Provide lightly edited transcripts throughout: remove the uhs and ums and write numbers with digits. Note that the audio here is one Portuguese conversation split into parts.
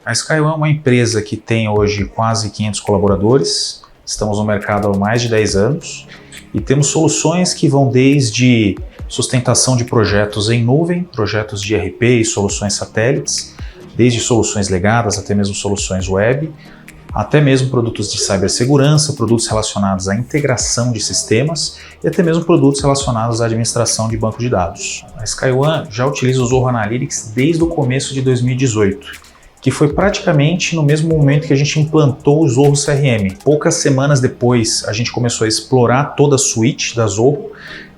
A SkyOne é uma empresa que tem hoje quase 500 colaboradores, estamos no mercado há mais de 10 anos e temos soluções que vão desde sustentação de projetos em nuvem, projetos de ERP e soluções satélites, desde soluções legadas até mesmo soluções web, até mesmo produtos de cibersegurança, produtos relacionados à integração de sistemas e até mesmo produtos relacionados à administração de banco de dados. A SkyOne já utiliza o Zorro Analytics desde o começo de 2018, que foi praticamente no mesmo momento que a gente implantou o Zorro CRM. Poucas semanas depois, a gente começou a explorar toda a suite da Zorro,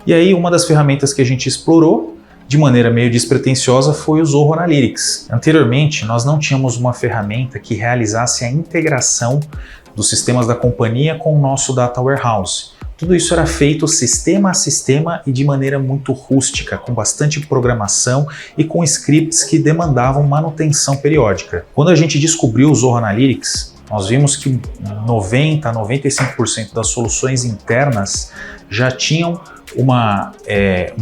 e aí uma das ferramentas que a gente explorou de maneira meio despretensiosa foi o Zorro Analytics. Anteriormente, nós não tínhamos uma ferramenta que realizasse a integração dos sistemas da companhia com o nosso Data Warehouse. Tudo isso era feito sistema a sistema e de maneira muito rústica, com bastante programação e com scripts que demandavam manutenção periódica. Quando a gente descobriu o Zorro Analytics, nós vimos que 90% a 95% das soluções internas já tinham uma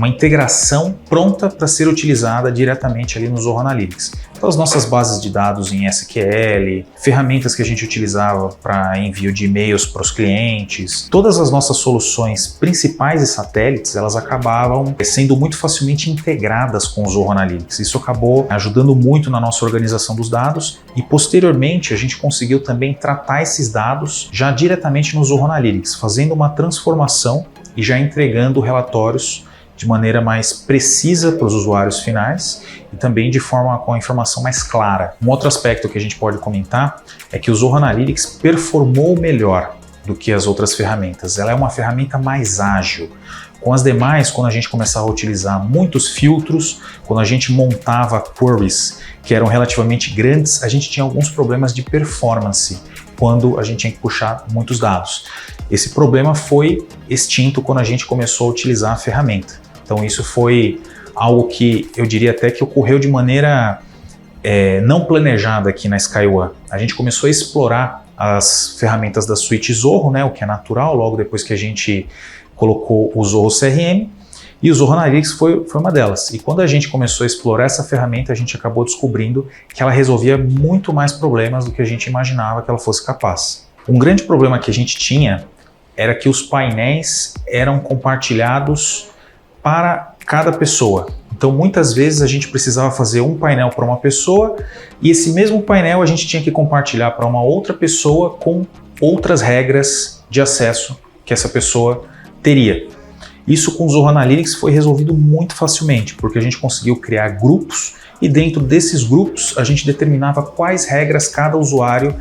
integração pronta para ser utilizada diretamente ali no Zorro Analytics. Então, as nossas bases de dados em SQL, ferramentas que a gente utilizava para envio de e-mails para os clientes, todas as nossas soluções principais e satélites, elas acabavam sendo muito facilmente integradas com o Zorro Analytics. Isso acabou ajudando muito na nossa organização dos dados e, posteriormente, a gente conseguiu também tratar esses dados já diretamente no Zorro Analytics, fazendo uma transformação e já entregando relatórios de maneira mais precisa para os usuários finais e também de forma com a informação mais clara. Um outro aspecto que a gente pode comentar é que o Zorro Analytics performou melhor do que as outras ferramentas. Ela é uma ferramenta mais ágil. Com as demais, quando a gente começava a utilizar muitos filtros, quando a gente montava queries que eram relativamente grandes, a gente tinha alguns problemas de performance quando a gente tinha que puxar muitos dados. Esse problema foi extinto quando a gente começou a utilizar a ferramenta. Então isso foi algo que eu diria até que ocorreu de maneira não planejada aqui na SkyOne. A gente começou a explorar as ferramentas da suíte Zorro, né, o que é natural, logo depois que a gente colocou o Zorro CRM, e o Zorro Analytics foi uma delas. E quando a gente começou a explorar essa ferramenta, a gente acabou descobrindo que ela resolvia muito mais problemas do que a gente imaginava que ela fosse capaz. Um grande problema que a gente tinha era que os painéis eram compartilhados para cada pessoa. Então, muitas vezes a gente precisava fazer um painel para uma pessoa e esse mesmo painel a gente tinha que compartilhar para uma outra pessoa com outras regras de acesso que essa pessoa teria. Isso com o Zorro Analytics foi resolvido muito facilmente, porque a gente conseguiu criar grupos e dentro desses grupos a gente determinava quais regras cada usuário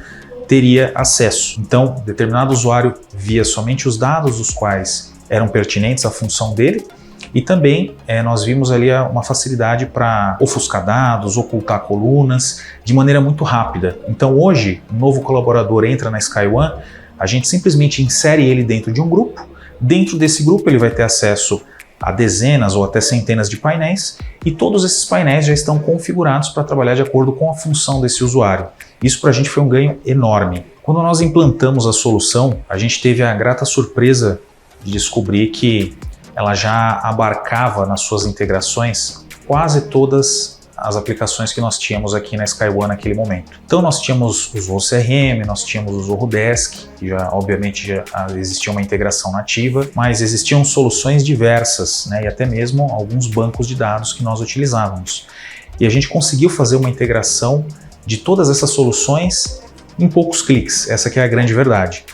teria acesso. Então, determinado usuário via somente os dados os quais eram pertinentes à função dele e também nós vimos ali uma facilidade para ofuscar dados, ocultar colunas de maneira muito rápida. Então, hoje, um novo colaborador entra na SkyOne, a gente simplesmente insere ele dentro de um grupo. Dentro desse grupo ele vai ter acesso a dezenas ou até centenas de painéis e todos esses painéis já estão configurados para trabalhar de acordo com a função desse usuário. Isso para a gente foi um ganho enorme. Quando nós implantamos a solução, a gente teve a grata surpresa de descobrir que ela já abarcava nas suas integrações quase todas as aplicações que nós tínhamos aqui na SkyOne naquele momento. Então nós tínhamos o Zorro CRM, nós tínhamos o Zorro Desk, que obviamente já existia uma integração nativa, mas existiam soluções diversas, né, e até mesmo alguns bancos de dados que nós utilizávamos. E a gente conseguiu fazer uma integração de todas essas soluções em poucos cliques, essa que é a grande verdade.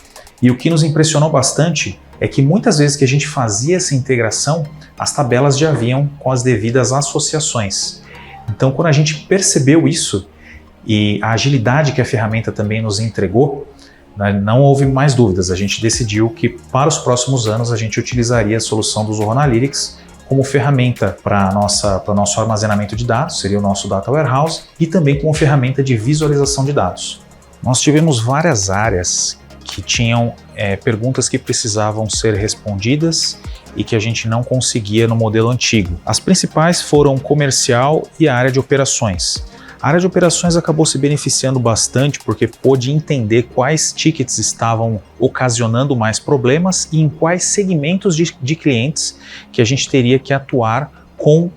E o que nos impressionou bastante é que muitas vezes que a gente fazia essa integração, as tabelas já vinham com as devidas associações. Então, quando a gente percebeu isso e a agilidade que a ferramenta também nos entregou, não houve mais dúvidas. A gente decidiu que para os próximos anos a gente utilizaria a solução do Zorro Analytics como ferramenta para nosso armazenamento de dados, seria o nosso Data Warehouse, e também como ferramenta de visualização de dados. Nós tivemos várias áreas que tinham perguntas que precisavam ser respondidas e que a gente não conseguia no modelo antigo. As principais foram comercial e a área de operações. A área de operações acabou se beneficiando bastante porque pôde entender quais tickets estavam ocasionando mais problemas e em quais segmentos de clientes que a gente teria que atuar com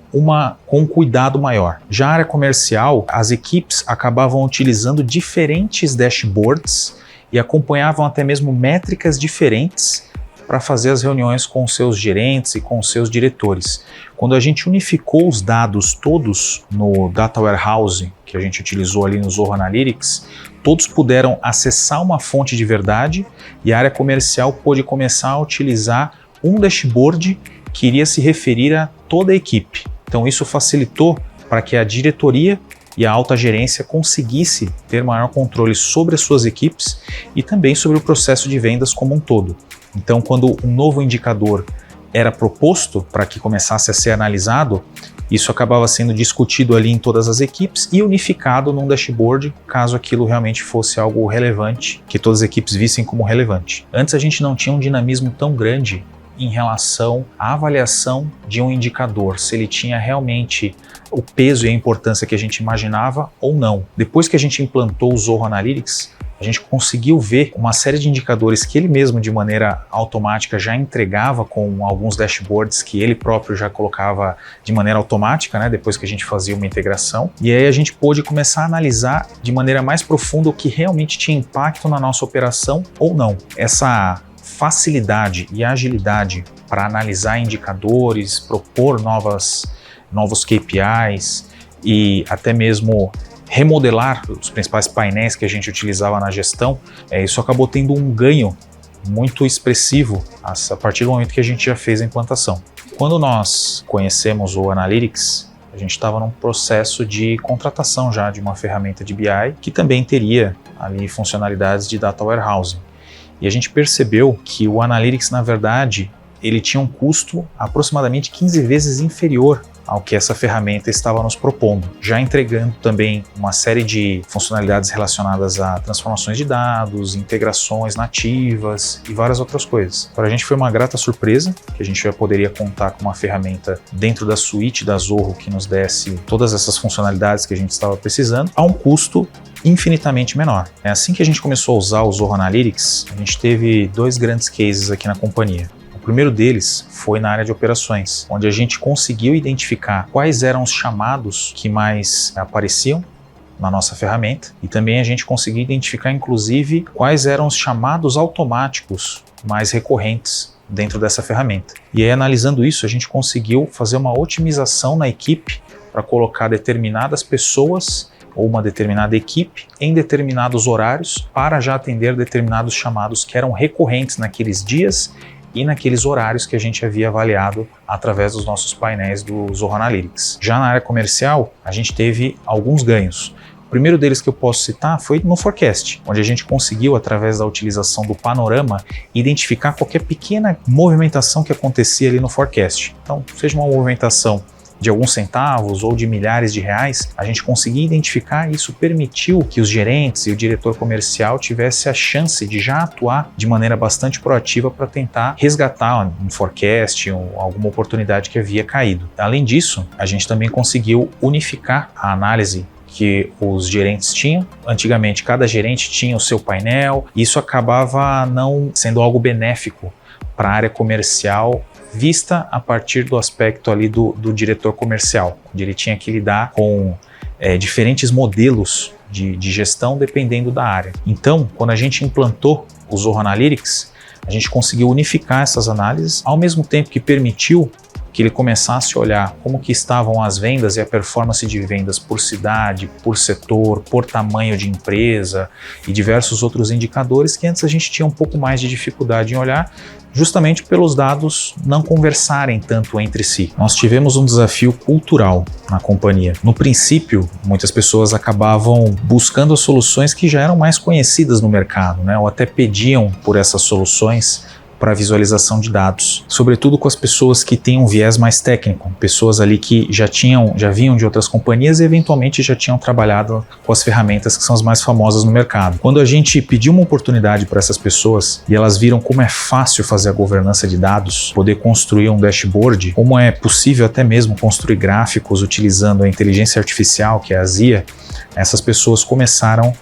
um cuidado maior. Já a área comercial, as equipes acabavam utilizando diferentes dashboards e acompanhavam até mesmo métricas diferentes para fazer as reuniões com seus gerentes e com seus diretores. Quando a gente unificou os dados todos no Data Warehouse, que a gente utilizou ali no Zoho Analytics, todos puderam acessar uma fonte de verdade e a área comercial pôde começar a utilizar um dashboard que iria se referir a toda a equipe. Então isso facilitou para que a diretoria e a alta gerência conseguisse ter maior controle sobre as suas equipes e também sobre o processo de vendas como um todo. Então, quando um novo indicador era proposto para que começasse a ser analisado, isso acabava sendo discutido ali em todas as equipes e unificado num dashboard, caso aquilo realmente fosse algo relevante, que todas as equipes vissem como relevante. Antes a gente não tinha um dinamismo tão grande em relação à avaliação de um indicador, se ele tinha realmente o peso e a importância que a gente imaginava ou não. Depois que a gente implantou o Zoho Analytics, a gente conseguiu ver uma série de indicadores que ele mesmo, de maneira automática, já entregava com alguns dashboards que ele próprio já colocava de maneira automática, né, depois que a gente fazia uma integração. E aí a gente pôde começar a analisar de maneira mais profunda o que realmente tinha impacto na nossa operação ou não. Essa facilidade e agilidade para analisar indicadores, propor novos KPIs e até mesmo remodelar os principais painéis que a gente utilizava na gestão, isso acabou tendo um ganho muito expressivo a partir do momento que a gente já fez a implantação. Quando nós conhecemos o Analytics, a gente estava num processo de contratação já de uma ferramenta de BI que também teria ali funcionalidades de Data Warehousing. E a gente percebeu que o Analytics, na verdade, ele tinha um custo aproximadamente 15 vezes inferior ao que essa ferramenta estava nos propondo, já entregando também uma série de funcionalidades relacionadas a transformações de dados, integrações nativas e várias outras coisas. Para a gente foi uma grata surpresa que a gente já poderia contar com uma ferramenta dentro da suíte da Zoho que nos desse todas essas funcionalidades que a gente estava precisando a um custo infinitamente menor. É assim que a gente começou a usar o Zoho Analytics, a gente teve dois grandes cases aqui na companhia. O primeiro deles foi na área de operações, onde a gente conseguiu identificar quais eram os chamados que mais apareciam na nossa ferramenta e também a gente conseguiu identificar, inclusive, quais eram os chamados automáticos mais recorrentes dentro dessa ferramenta. E aí, analisando isso, a gente conseguiu fazer uma otimização na equipe para colocar determinadas pessoas ou uma determinada equipe em determinados horários para já atender determinados chamados que eram recorrentes naqueles dias e naqueles horários que a gente havia avaliado através dos nossos painéis do Zoho Analytics. Já na área comercial, a gente teve alguns ganhos. O primeiro deles que eu posso citar foi no Forecast, onde a gente conseguiu, através da utilização do panorama, identificar qualquer pequena movimentação que acontecia ali no Forecast. Então, seja uma movimentação de alguns centavos ou de milhares de reais, a gente conseguia identificar e isso permitiu que os gerentes e o diretor comercial tivessem a chance de já atuar de maneira bastante proativa para tentar resgatar um forecast ou alguma oportunidade que havia caído. Além disso, a gente também conseguiu unificar a análise que os gerentes tinham. Antigamente, cada gerente tinha o seu painel, e isso acabava não sendo algo benéfico para a área comercial, vista a partir do aspecto ali do diretor comercial, onde ele tinha que lidar com diferentes modelos de gestão dependendo da área. Então, quando a gente implantou o Zoho Analytics, a gente conseguiu unificar essas análises, ao mesmo tempo que permitiu que ele começasse a olhar como que estavam as vendas e a performance de vendas por cidade, por setor, por tamanho de empresa e diversos outros indicadores que antes a gente tinha um pouco mais de dificuldade em olhar, justamente pelos dados não conversarem tanto entre si. Nós tivemos um desafio cultural na companhia. No princípio, muitas pessoas acabavam buscando soluções que já eram mais conhecidas no mercado, né? Ou até pediam por essas soluções para visualização de dados, sobretudo com as pessoas que têm um viés mais técnico, pessoas ali que já vinham de outras companhias e eventualmente já tinham trabalhado com as ferramentas que são as mais famosas no mercado. Quando a gente pediu uma oportunidade para essas pessoas e elas viram como é fácil fazer a governança de dados, poder construir um dashboard, como é possível até mesmo construir gráficos utilizando a inteligência artificial, que é a ZIA, essas pessoas começaram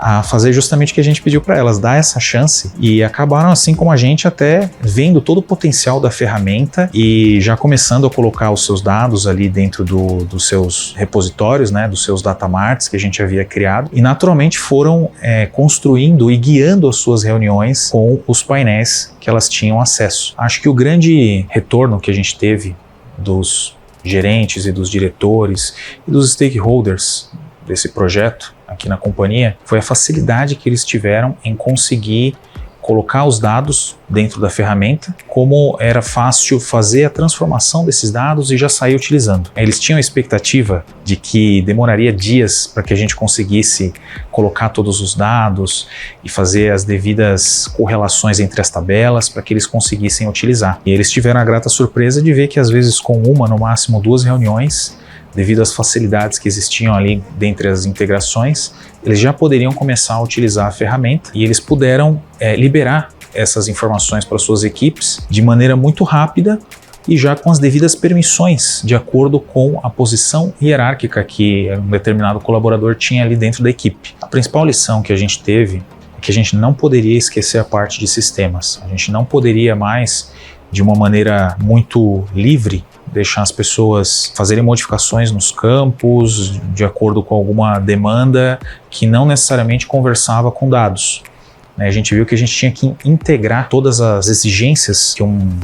a fazer justamente o que a gente pediu para elas, dar essa chance, e acabaram, assim como a gente, até vendo todo o potencial da ferramenta e já começando a colocar os seus dados ali dentro dos seus repositórios, né, dos seus data marts que a gente havia criado, e naturalmente foram construindo e guiando as suas reuniões com os painéis que elas tinham acesso. Acho que o grande retorno que a gente teve dos gerentes e dos diretores e dos stakeholders desse projeto aqui na companhia foi a facilidade que eles tiveram em conseguir colocar os dados dentro da ferramenta, como era fácil fazer a transformação desses dados e já sair utilizando. Eles tinham a expectativa de que demoraria dias para que a gente conseguisse colocar todos os dados e fazer as devidas correlações entre as tabelas para que eles conseguissem utilizar. E eles tiveram a grata surpresa de ver que às vezes com uma, no máximo 2 reuniões, devido às facilidades que existiam ali dentre as integrações, eles já poderiam começar a utilizar a ferramenta e eles puderam liberar essas informações para suas equipes de maneira muito rápida e já com as devidas permissões de acordo com a posição hierárquica que um determinado colaborador tinha ali dentro da equipe. A principal lição que a gente teve é que a gente não poderia esquecer a parte de sistemas. A gente não poderia mais, de uma maneira muito livre, deixar as pessoas fazerem modificações nos campos de acordo com alguma demanda que não necessariamente conversava com dados. A gente viu que a gente tinha que integrar todas as exigências que um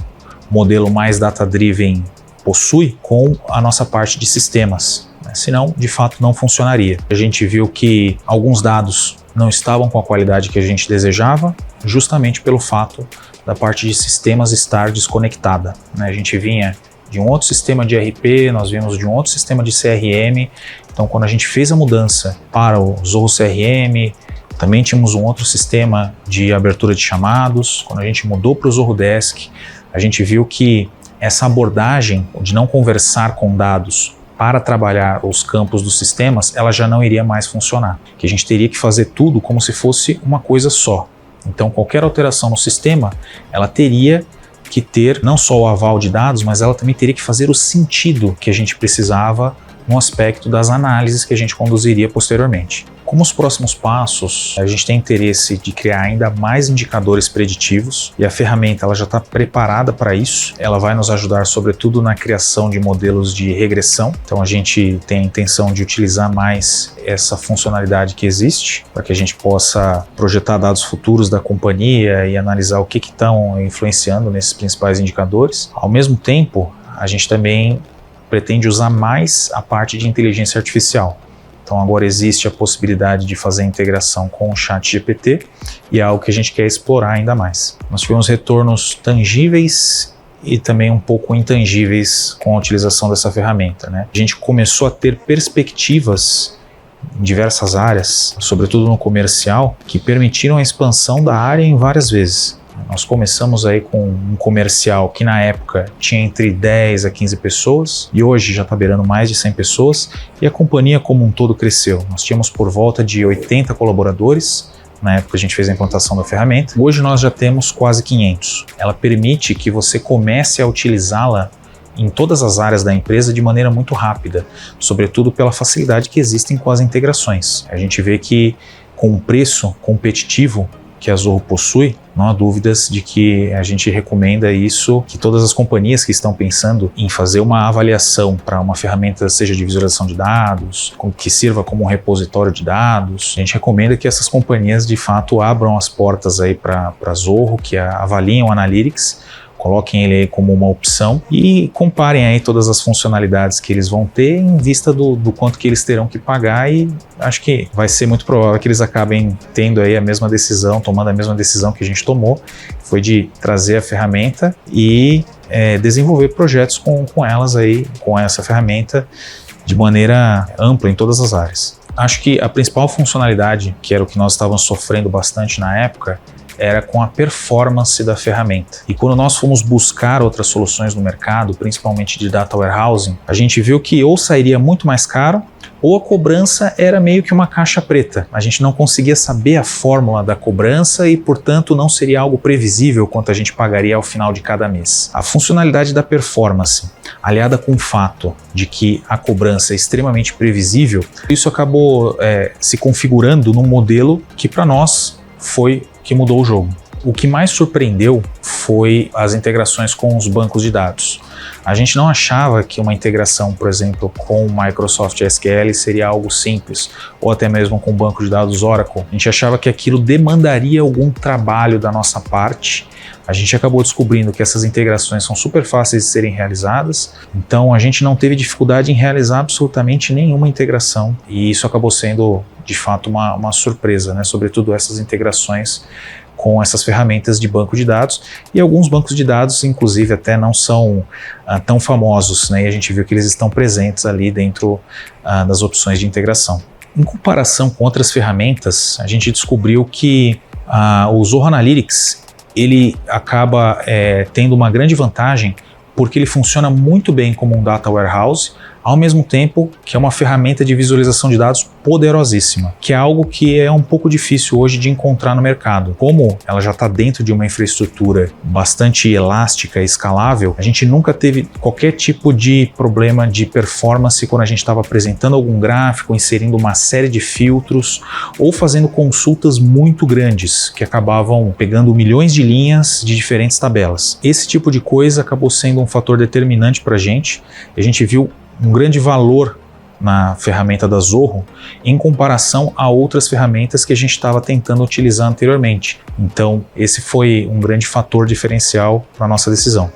modelo mais data-driven possui com a nossa parte de sistemas, senão de fato não funcionaria. A gente viu que alguns dados não estavam com a qualidade que a gente desejava, justamente pelo fato da parte de sistemas estar desconectada. A gente vinha de um outro sistema de ERP, nós vimos de um outro sistema de CRM, então quando a gente fez a mudança para o Zorro CRM, também tínhamos um outro sistema de abertura de chamados. Quando a gente mudou para o Zorro Desk, a gente viu que essa abordagem de não conversar com dados para trabalhar os campos dos sistemas, ela já não iria mais funcionar, que a gente teria que fazer tudo como se fosse uma coisa só. Então qualquer alteração no sistema, ela teria que ter não só o aval de dados, mas ela também teria que fazer o sentido que a gente precisava no aspecto das análises que a gente conduziria posteriormente. Como os próximos passos, a gente tem interesse de criar ainda mais indicadores preditivos e a ferramenta ela já está preparada para isso. Ela vai nos ajudar sobretudo na criação de modelos de regressão. Então a gente tem a intenção de utilizar mais essa funcionalidade que existe para que a gente possa projetar dados futuros da companhia e analisar o que estão influenciando nesses principais indicadores. Ao mesmo tempo, a gente também pretende usar mais a parte de inteligência artificial. Então agora existe a possibilidade de fazer a integração com o ChatGPT e é algo que a gente quer explorar ainda mais. Nós tivemos retornos tangíveis e também um pouco intangíveis com a utilização dessa ferramenta, A gente começou a ter perspectivas em diversas áreas, sobretudo no comercial, que permitiram a expansão da área em várias vezes. Nós começamos aí com um comercial que na época tinha entre 10 a 15 pessoas e hoje já está beirando mais de 100 pessoas e a companhia como um todo cresceu. Nós tínhamos por volta de 80 colaboradores, na época a gente fez a implantação da ferramenta. Hoje nós já temos quase 500. Ela permite que você comece a utilizá-la em todas as áreas da empresa de maneira muito rápida, sobretudo pela facilidade que existem com as integrações. A gente vê que com um preço competitivo que a Zorro possui, não há dúvidas de que a gente recomenda isso, que todas as companhias que estão pensando em fazer uma avaliação para uma ferramenta, seja de visualização de dados, que sirva como um repositório de dados, a gente recomenda que essas companhias de fato abram as portas aí para a Zorro, que avaliem o Analytics, coloquem ele aí como uma opção e comparem aí todas as funcionalidades que eles vão ter em vista do quanto que eles terão que pagar, e acho que vai ser muito provável que eles acabem tendo aí a mesma decisão, tomando a mesma decisão que a gente tomou, foi de trazer a ferramenta e desenvolver projetos com elas aí, com essa ferramenta de maneira ampla em todas as áreas. Acho que a principal funcionalidade, que era o que nós estávamos sofrendo bastante na época, era com a performance da ferramenta. E quando nós fomos buscar outras soluções no mercado, principalmente de data warehousing, a gente viu que ou sairia muito mais caro ou a cobrança era meio que uma caixa preta. A gente não conseguia saber a fórmula da cobrança e, portanto, não seria algo previsível quanto a gente pagaria ao final de cada mês. A funcionalidade da performance, aliada com o fato de que a cobrança é extremamente previsível, isso acabou se configurando num modelo que para nós foi que mudou o jogo. O que mais surpreendeu foi as integrações com os bancos de dados. A gente não achava que uma integração, por exemplo, com o Microsoft SQL seria algo simples, ou até mesmo com o banco de dados Oracle. A gente achava que aquilo demandaria algum trabalho da nossa parte. A gente acabou descobrindo que essas integrações são super fáceis de serem realizadas, então a gente não teve dificuldade em realizar absolutamente nenhuma integração, e isso acabou sendo, de fato, uma surpresa, né? Sobretudo essas integrações com essas ferramentas de banco de dados, e alguns bancos de dados, inclusive, até não são tão famosos, né? E a gente viu que eles estão presentes ali dentro das opções de integração. Em comparação com outras ferramentas, a gente descobriu que o Zoho Analytics ele acaba tendo uma grande vantagem porque ele funciona muito bem como um data warehouse, ao mesmo tempo que é uma ferramenta de visualização de dados poderosíssima, que é algo que é um pouco difícil hoje de encontrar no mercado. Como ela já está dentro de uma infraestrutura bastante elástica e escalável, a gente nunca teve qualquer tipo de problema de performance quando a gente estava apresentando algum gráfico, inserindo uma série de filtros ou fazendo consultas muito grandes que acabavam pegando milhões de linhas de diferentes tabelas. Esse tipo de coisa acabou sendo um fator determinante para a gente. A gente viu um grande valor na ferramenta da Zoho em comparação a outras ferramentas que a gente estava tentando utilizar anteriormente. Então, esse foi um grande fator diferencial para a nossa decisão.